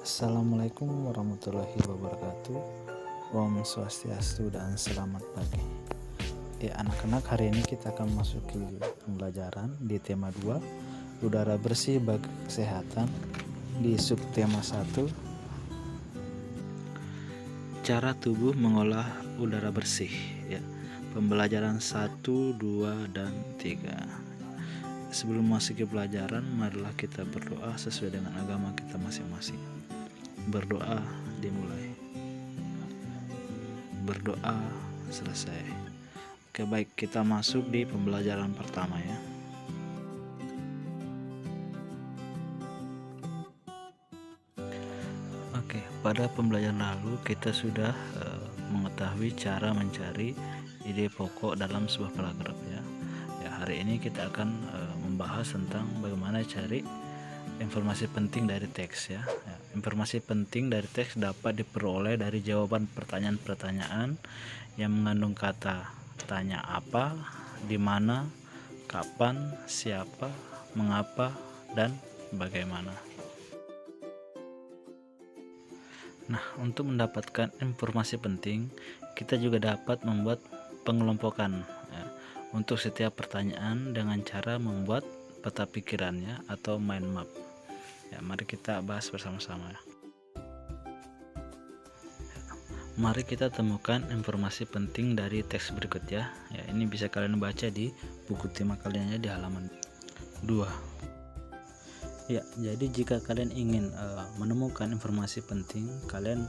Assalamualaikum warahmatullahi wabarakatuh. Om Swastiastu dan selamat pagi. Anak-anak, hari ini kita akan masuki pembelajaran di tema 2, udara bersih bagi kesehatan, di subtema 1, cara tubuh mengolah udara bersih. Pembelajaran 1, 2, dan 3. Sebelum masuk ke pelajaran, marilah kita berdoa sesuai dengan agama kita masing-masing. Berdoa dimulai, berdoa selesai. Oke, baik, kita masuk di pembelajaran pertama ya. Oke, pada pembelajaran lalu kita sudah mengetahui cara mencari ide pokok dalam sebuah paragraf ya. Hari ini kita akan membahas tentang bagaimana cari informasi penting dari teks ya. Informasi penting dari teks dapat diperoleh dari jawaban pertanyaan-pertanyaan yang mengandung kata tanya apa, di mana, kapan, siapa, mengapa, dan bagaimana. Nah, untuk mendapatkan informasi penting, kita juga dapat membuat pengelompokan untuk setiap pertanyaan dengan cara membuat peta pikirannya atau mind map. Mari kita bahas bersama-sama. Mari kita temukan informasi penting dari teks berikut ya. Ini bisa kalian baca di buku tema kalian di halaman 2. Jadi jika kalian ingin menemukan informasi penting, kalian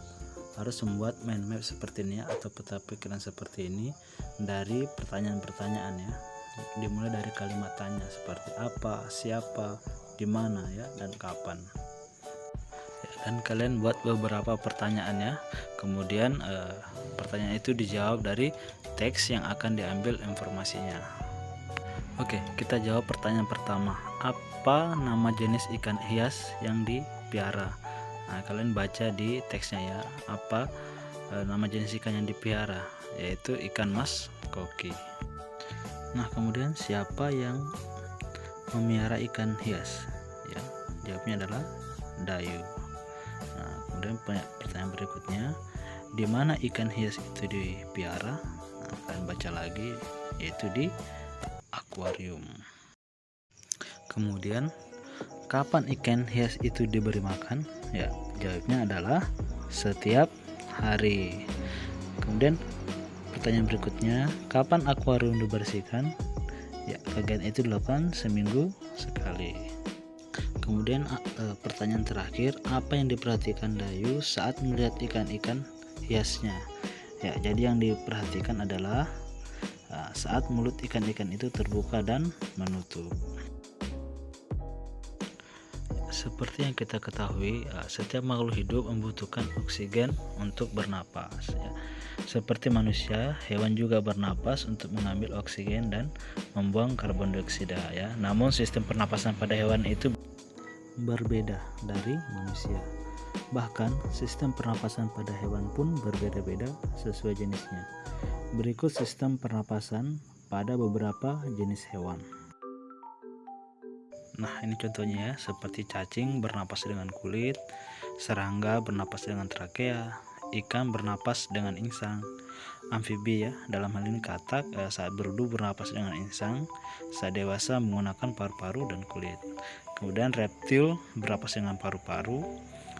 harus membuat mind map seperti ini atau peta pikiran seperti ini dari pertanyaan-pertanyaan ya. Dimulai dari kalimat tanya seperti apa, siapa, di mana ya, dan kapan. Dan kalian buat beberapa pertanyaan ya. Kemudian pertanyaan itu dijawab dari teks yang akan diambil informasinya. Oke, kita jawab pertanyaan pertama. Apa nama jenis ikan hias yang dipiara? Nah, kalian baca di teksnya ya. Apa nama jenis ikan yang dipelihara? Yaitu ikan mas koki. Nah, kemudian siapa yang memelihara ikan hias? Ya, jawabnya adalah Dayu. Nah, kemudian pertanyaan berikutnya, di mana ikan hias itu dipelihara? Nah, kalian baca lagi, yaitu di akuarium. Kemudian, kapan ikan hias itu diberi makan? Ya, jawabnya adalah setiap hari. Kemudian pertanyaan berikutnya, kapan akuarium dibersihkan? Ya, kegiatan itu dilakukan seminggu sekali. Kemudian pertanyaan terakhir, apa yang diperhatikan Dayu saat melihat ikan-ikan hiasnya? Ya, jadi yang diperhatikan adalah saat mulut ikan-ikan itu terbuka dan menutup. Seperti yang kita ketahui, setiap makhluk hidup membutuhkan oksigen untuk bernapas ya. Seperti manusia, hewan juga bernapas untuk mengambil oksigen dan membuang karbon dioksida ya. Namun sistem pernapasan pada hewan itu berbeda dari manusia. Bahkan sistem pernapasan pada hewan pun berbeda-beda sesuai jenisnya. Berikut sistem pernapasan pada beberapa jenis hewan. Nah, ini contohnya ya, seperti cacing bernapas dengan kulit, serangga bernapas dengan trakea, ikan bernapas dengan insang, amfibi ya, dalam hal ini katak saat berudu bernapas dengan insang, saat dewasa menggunakan paru-paru dan kulit. Kemudian reptil bernapas dengan paru-paru,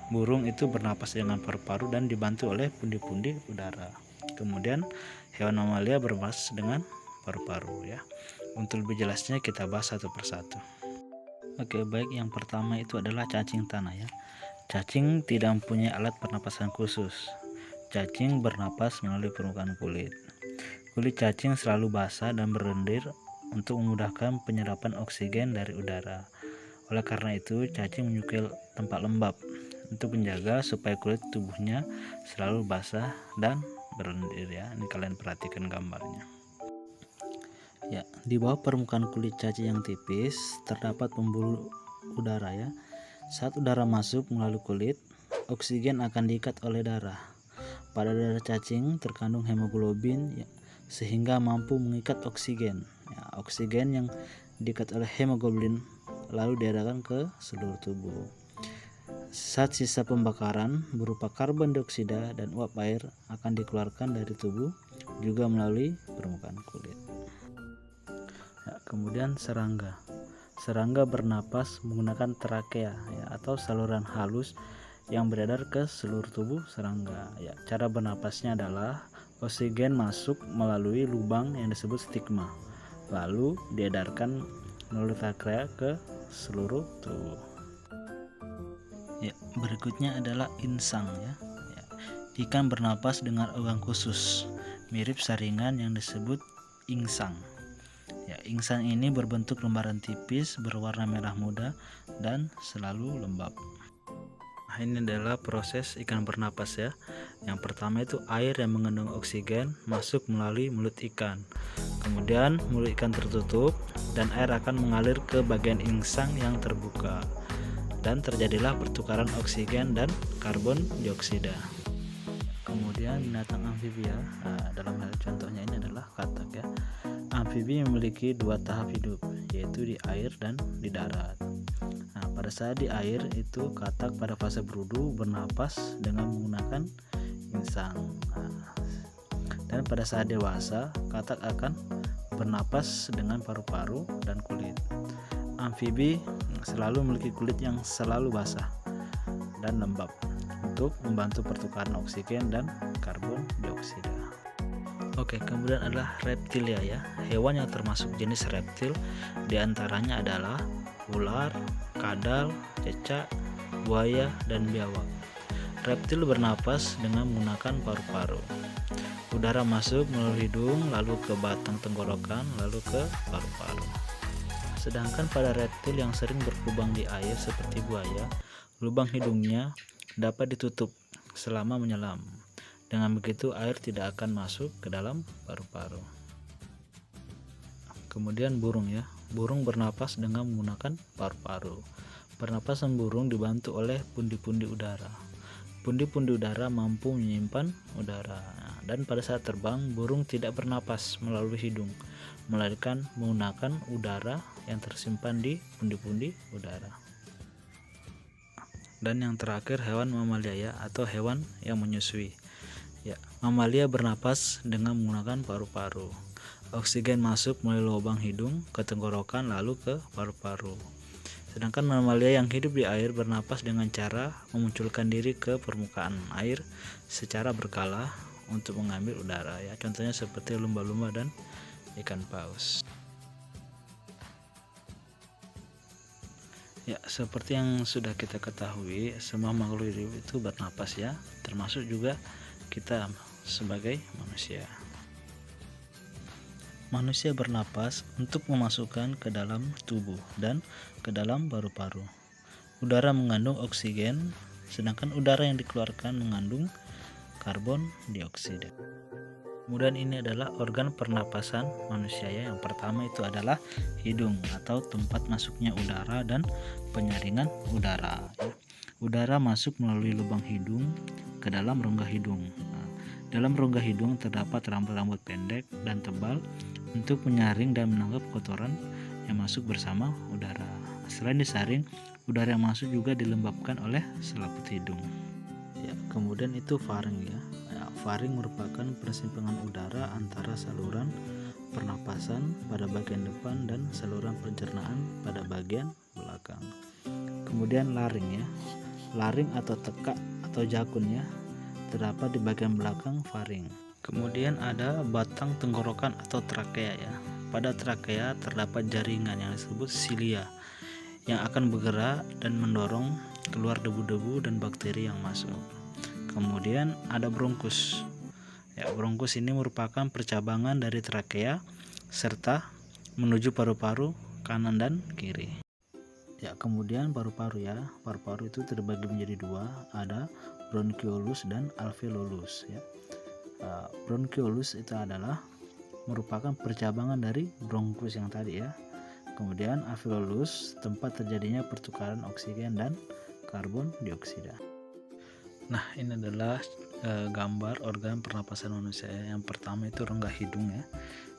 burung itu bernapas dengan paru-paru dan dibantu oleh pundi-pundi udara. Kemudian hewan mamalia bernapas dengan paru-paru ya. Untuk lebih jelasnya kita bahas satu persatu. Oke, baik, yang pertama itu adalah cacing tanah ya. Cacing tidak mempunyai alat pernapasan khusus. Cacing bernapas melalui permukaan kulit. Kulit cacing selalu basah dan berlendir untuk memudahkan penyerapan oksigen dari udara. Oleh karena itu, cacing menyukai tempat lembab untuk menjaga supaya kulit tubuhnya selalu basah dan berlendir ya. Ini kalian perhatikan gambarnya. Ya, di bawah permukaan kulit cacing yang tipis terdapat pembuluh udara ya. Saat udara masuk melalui kulit, oksigen akan diikat oleh darah. Pada darah cacing terkandung hemoglobin ya, sehingga mampu mengikat oksigen. Ya, oksigen yang diikat oleh hemoglobin lalu diedarkan ke seluruh tubuh. Zat sisa pembakaran berupa karbon dioksida dan uap air akan dikeluarkan dari tubuh juga melalui permukaan kulit. Ya, kemudian serangga. Serangga bernapas menggunakan trakea ya, atau saluran halus yang beredar ke seluruh tubuh serangga. Ya, cara bernapasnya adalah oksigen masuk melalui lubang yang disebut stigma, lalu diedarkan melalui trakea ke seluruh tubuh. Ya, berikutnya adalah insang ya. Ikan bernapas dengan organ khusus mirip saringan yang disebut insang. Ya, insang ini berbentuk lembaran tipis berwarna merah muda dan selalu lembab. Nah, ini adalah proses ikan bernapas ya. Yang pertama itu air yang mengandung oksigen masuk melalui mulut ikan. Kemudian mulut ikan tertutup dan air akan mengalir ke bagian insang yang terbuka. Dan terjadilah pertukaran oksigen dan karbon dioksida. Kemudian binatang amfibia, dalam hal contohnya ini adalah katak ya. Amfibi memiliki dua tahap hidup, yaitu di air dan di darat. Nah, pada saat di air itu katak pada fase berudu bernapas dengan menggunakan insang. Dan pada saat dewasa katak akan bernapas dengan paru-paru dan kulit. Amfibi selalu memiliki kulit yang selalu basah dan lembab untuk membantu pertukaran oksigen dan karbon dioksida. Oke, kemudian adalah reptilia ya. Hewan yang termasuk jenis reptil diantaranya adalah ular, kadal, cecak, buaya, dan biawak. Reptil bernapas dengan menggunakan paru-paru. Udara masuk melalui hidung, lalu ke batang tenggorokan, lalu ke paru-paru. Sedangkan pada reptil yang sering berkubang di air seperti buaya, lubang hidungnya dapat ditutup selama menyelam. Dengan begitu air tidak akan masuk ke dalam paru-paru. Kemudian burung ya. Burung bernapas dengan menggunakan paru-paru. Pernapasan burung dibantu oleh pundi-pundi udara. Pundi-pundi udara mampu menyimpan udara. Dan pada saat terbang, burung tidak bernapas melalui hidung, melainkan menggunakan udara yang tersimpan di pundi-pundi udara. Dan yang terakhir hewan mamalia ya, atau hewan yang menyusui. Ya, mamalia bernapas dengan menggunakan paru-paru. Oksigen masuk melalui lubang hidung ke tenggorokan lalu ke paru-paru. Sedangkan mamalia yang hidup di air bernapas dengan cara memunculkan diri ke permukaan air secara berkala untuk mengambil udara ya. Contohnya seperti lumba-lumba dan ikan paus. Ya, seperti yang sudah kita ketahui, semua makhluk hidup itu bernapas ya, termasuk juga kita sebagai manusia. Manusia bernapas untuk memasukkan ke dalam tubuh dan ke dalam paru-paru. Udara mengandung oksigen, sedangkan udara yang dikeluarkan mengandung karbon dioksida. Kemudian ini adalah organ pernapasan manusia ya. Yang pertama itu adalah hidung atau tempat masuknya udara dan penyaringan udara. Udara masuk melalui lubang hidung ke dalam rongga hidung. Dalam rongga hidung terdapat rambut-rambut pendek dan tebal untuk menyaring dan menangkap kotoran yang masuk bersama udara. Selain disaring, udara yang masuk juga dilembabkan oleh selaput hidung. Ya, kemudian itu faring ya. Faring merupakan persimpangan udara antara saluran pernapasan pada bagian depan dan saluran pencernaan pada bagian belakang. Kemudian laring ya. Laring atau tekak atau jakun ya, terdapat di bagian belakang faring. Kemudian ada batang tenggorokan atau trakea ya. Pada trakea terdapat jaringan yang disebut silia yang akan bergerak dan mendorong keluar debu-debu dan bakteri yang masuk. Kemudian ada bronkus. Ya, bronkus ini merupakan percabangan dari trakea serta menuju paru-paru kanan dan kiri. Ya, kemudian paru-paru ya. Paru-paru itu terbagi menjadi dua, ada bronchiolus dan alveolus ya. Bronchiolus itu adalah merupakan percabangan dari bronkus yang tadi ya. Kemudian alveolus tempat terjadinya pertukaran oksigen dan karbon dioksida. Nah, ini adalah gambar organ pernapasan manusia ya. Yang pertama itu rongga hidung ya.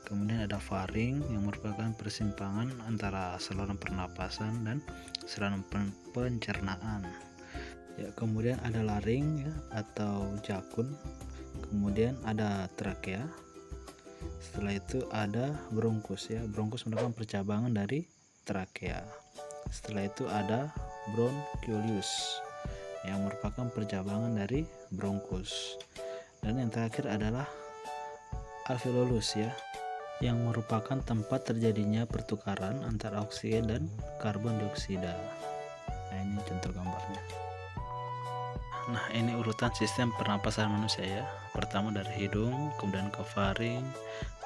Kemudian ada faring yang merupakan persimpangan antara saluran pernapasan dan saluran pencernaan. kemudian ada laring ya, atau jakun, kemudian ada trakea, setelah itu ada bronkus ya. Bronkus merupakan percabangan dari trakea. Setelah itu ada bronchiolus yang merupakan percabangan dari bronkus. Dan yang terakhir adalah alveolus ya, yang merupakan tempat terjadinya pertukaran antara oksigen dan karbon dioksida. Nah, ini contoh gambarnya. Nah, ini urutan sistem pernapasan manusia ya. Pertama dari hidung, kemudian ke faring,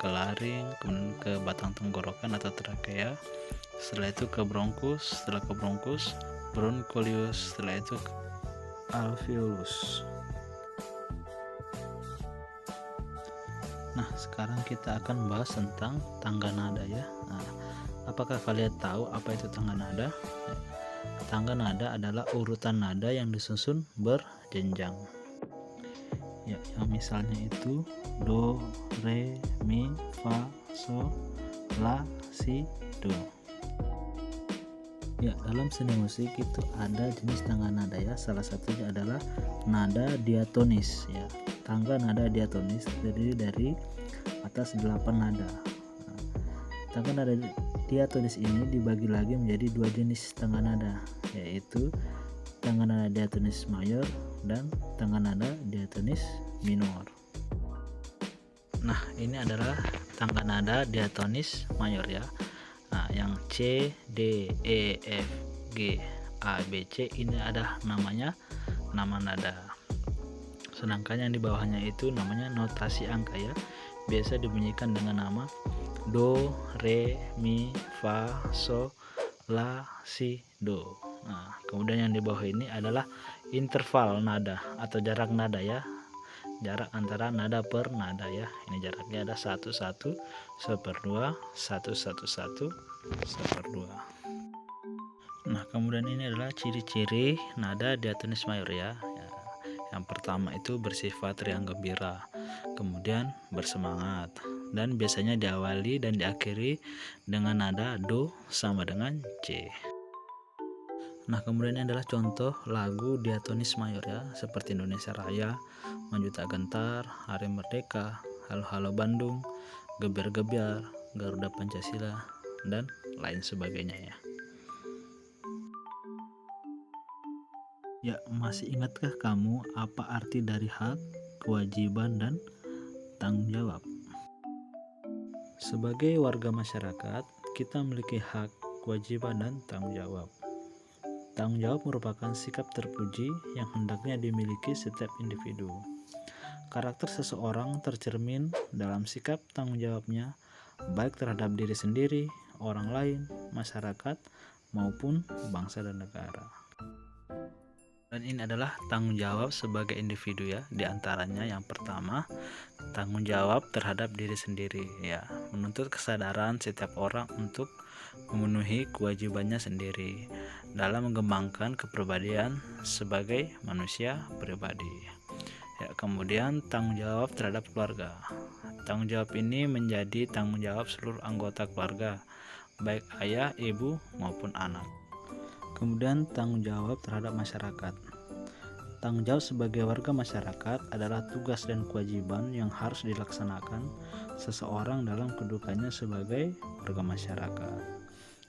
ke laring, kemudian ke batang tenggorokan atau trakea. Setelah itu ke bronkus, setelah ke bronkus, broncholius, setelah itu alveolus. Nah, sekarang kita akan membahas tentang tangga nada ya. Nah, apakah kalian tahu apa itu tangga nada? Tangga nada adalah urutan nada yang disusun berjenjang. Ya, yang misalnya itu do, re, mi, fa, sol, la, si, do. Ya, dalam seni musik itu ada jenis tangga nada ya. Salah satunya adalah nada diatonis ya. Tangga nada diatonis terdiri dari atas 8 nada. Tangga nada diatonis ini dibagi lagi menjadi dua jenis tangga nada, yaitu tangga nada diatonis mayor dan tangga nada diatonis minor. Nah, ini adalah tangga nada diatonis mayor ya. Nah, yang C, D, E, F, G, A, B, C ini ada namanya nama nada. Sedangkan yang di bawahnya itu namanya notasi angka ya. Biasa dibunyikan dengan nama do, re, mi, fa, sol, la, si, do. Nah, kemudian yang di bawah ini adalah interval nada atau jarak nada ya. Jarak antara nada per nada ya. Ini jaraknya ada 1, 1, 1/2, 1, 1, 1, 1/2. Nah, kemudian ini adalah ciri-ciri nada diatonis mayor ya. Yang pertama itu bersifat riang gembira, kemudian bersemangat, dan biasanya diawali dan diakhiri dengan nada do sama dengan C. Nah, kemudian ini adalah contoh lagu diatonis mayor ya, seperti Indonesia Raya, Maju Tak Gentar, Hari Merdeka, Halo Halo Bandung, Gebiar-Gebiar, Garuda Pancasila, dan lain sebagainya ya. Ya, masih ingatkah kamu apa arti dari hak, kewajiban, dan tanggung jawab? Sebagai warga masyarakat, kita memiliki hak, kewajiban, dan tanggung jawab. Tanggung jawab merupakan sikap terpuji yang hendaknya dimiliki setiap individu. Karakter seseorang tercermin dalam sikap tanggung jawabnya, baik terhadap diri sendiri, orang lain, masyarakat, maupun bangsa dan negara. Dan ini adalah tanggung jawab sebagai individu ya. Di antaranya yang pertama, tanggung jawab terhadap diri sendiri ya, menuntut kesadaran setiap orang untuk memenuhi kewajibannya sendiri dalam mengembangkan kepribadian sebagai manusia pribadi. Ya, kemudian tanggung jawab terhadap keluarga. Tanggung jawab ini menjadi tanggung jawab seluruh anggota keluarga, baik ayah, ibu maupun anak. Kemudian tanggung jawab terhadap masyarakat. Tanggung jawab sebagai warga masyarakat adalah tugas dan kewajiban yang harus dilaksanakan seseorang dalam kedudukannya sebagai warga masyarakat.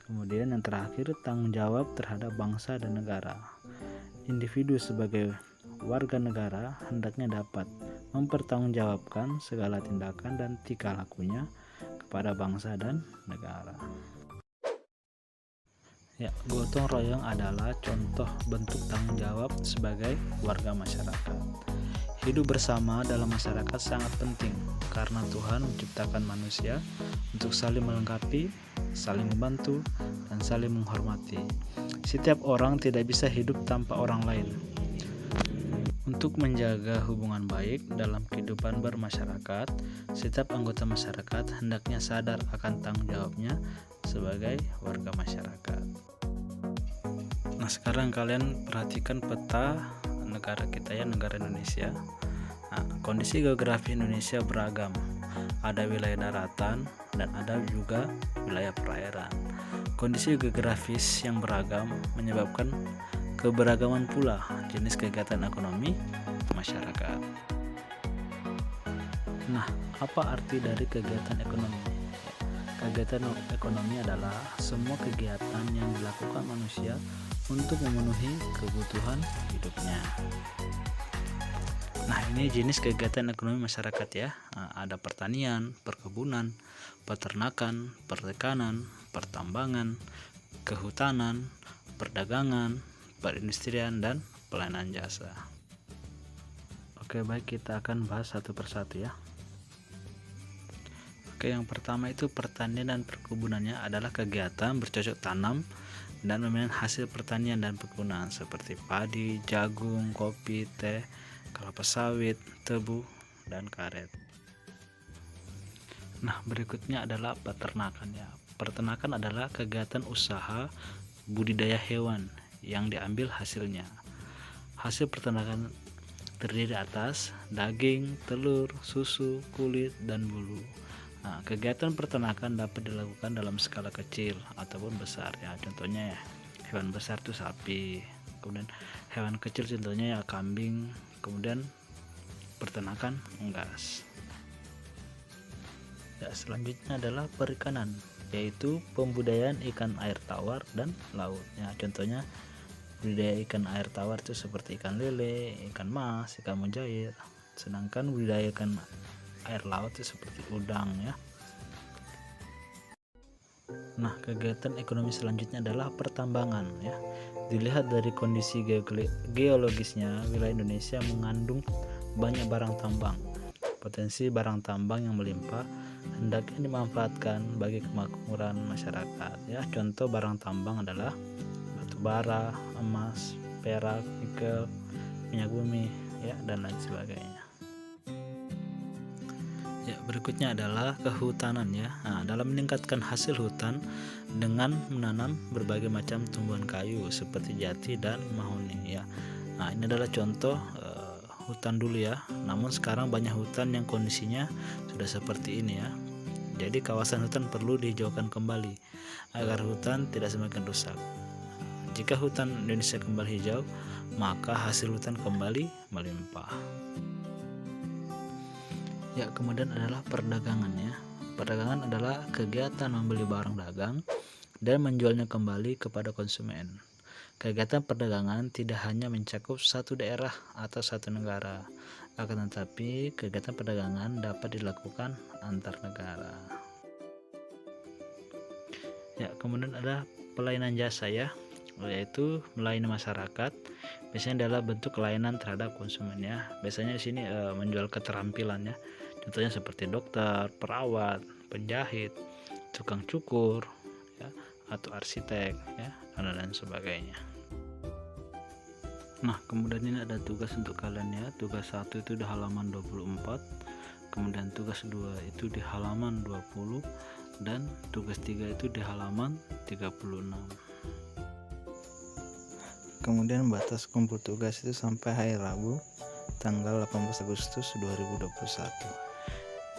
Kemudian yang terakhir, tanggung jawab terhadap bangsa dan negara. Individu sebagai warga negara hendaknya dapat mempertanggungjawabkan segala tindakan dan tingkah lakunya kepada bangsa dan negara. Ya, gotong royong adalah contoh bentuk tanggung jawab sebagai warga masyarakat. Hidup bersama dalam masyarakat sangat penting karena Tuhan menciptakan manusia untuk saling melengkapi, saling membantu, dan saling menghormati. Setiap orang tidak bisa hidup tanpa orang lain. Untuk menjaga hubungan baik dalam kehidupan bermasyarakat, setiap anggota masyarakat hendaknya sadar akan tanggung jawabnya sebagai warga masyarakat. Nah, sekarang kalian perhatikan peta negara kita ya, negara Indonesia. Nah, kondisi geografi Indonesia beragam. Ada wilayah daratan dan ada juga wilayah perairan. Kondisi geografis yang beragam menyebabkan Keberagaman pula jenis kegiatan ekonomi masyarakat. Nah, apa arti dari kegiatan ekonomi? Kegiatan ekonomi adalah semua kegiatan yang dilakukan manusia untuk memenuhi kebutuhan hidupnya. Nah, ini jenis kegiatan ekonomi masyarakat ya. Ada pertanian, perkebunan, peternakan, perikanan, pertambangan, kehutanan, perdagangan, perindustrian, dan pelayanan jasa. Oke, baik, kita akan bahas satu persatu ya. Oke, yang pertama itu pertanian dan perkebunannya adalah kegiatan bercocok tanam dan memanen hasil pertanian dan perkebunan seperti padi, jagung, kopi, teh, kelapa sawit, tebu, dan karet. Nah, berikutnya adalah peternakan ya. Peternakan adalah kegiatan usaha budidaya hewan yang diambil hasilnya. Hasil peternakan terdiri atas daging, telur, susu, kulit, dan bulu. Nah, kegiatan peternakan dapat dilakukan dalam skala kecil ataupun besar ya. Contohnya ya, hewan besar itu sapi, kemudian hewan kecil contohnya ya kambing, kemudian peternakan unggas. Ya, selanjutnya adalah perikanan, yaitu pembudidayaan ikan air tawar dan laut. Ya, contohnya budidaya ikan air tawar itu seperti ikan lele, ikan mas, ikan mujair. Sedangkan budidaya ikan air laut itu seperti udang ya. Nah, kegiatan ekonomi selanjutnya adalah pertambangan ya. Dilihat dari kondisi geologisnya, wilayah Indonesia mengandung banyak barang tambang. Potensi barang tambang yang melimpah hendaknya dimanfaatkan bagi kemakmuran masyarakat ya. Contoh barang tambang adalah batu bara, emas, perak, nikel, minyak bumi ya, dan lain sebagainya. Ya, berikutnya adalah kehutanan ya. Nah, dalam meningkatkan hasil hutan dengan menanam berbagai macam tumbuhan kayu seperti jati dan mahoni ya. Nah, ini adalah contoh hutan dulu ya. Namun sekarang banyak hutan yang kondisinya sudah seperti ini ya. Jadi kawasan hutan perlu dihijaukan kembali agar hutan tidak semakin rusak. Jika hutan Indonesia kembali hijau, maka hasil hutan kembali melimpah. Ya, kemudian adalah perdagangan ya. Perdagangan adalah kegiatan membeli barang dagang dan menjualnya kembali kepada konsumen. Kegiatan perdagangan tidak hanya mencakup satu daerah atau satu negara, akan tetapi kegiatan perdagangan dapat dilakukan antar negara. Ya, kemudian ada pelayanan jasa ya, yaitu melayani masyarakat. Biasanya adalah bentuk layanan terhadap konsumen ya. Biasanya di sini menjual keterampilan ya. Contohnya seperti dokter, perawat, penjahit, tukang cukur ya, atau arsitek ya, dan lain sebagainya. Nah, kemudian ini ada tugas untuk kalian ya. Tugas 1 itu di halaman 24, kemudian tugas 2 itu di halaman 20, dan tugas 3 itu di halaman 36. Kemudian batas kumpul tugas itu sampai hari Rabu tanggal 18 Agustus 2021.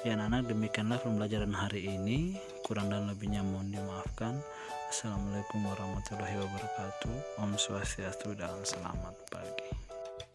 Ya anak-anak, demikianlah pembelajaran hari ini. Kurang dan lebihnya mohon dimaafkan. Assalamualaikum warahmatullahi wabarakatuh. Om Swastiastu dan selamat pagi.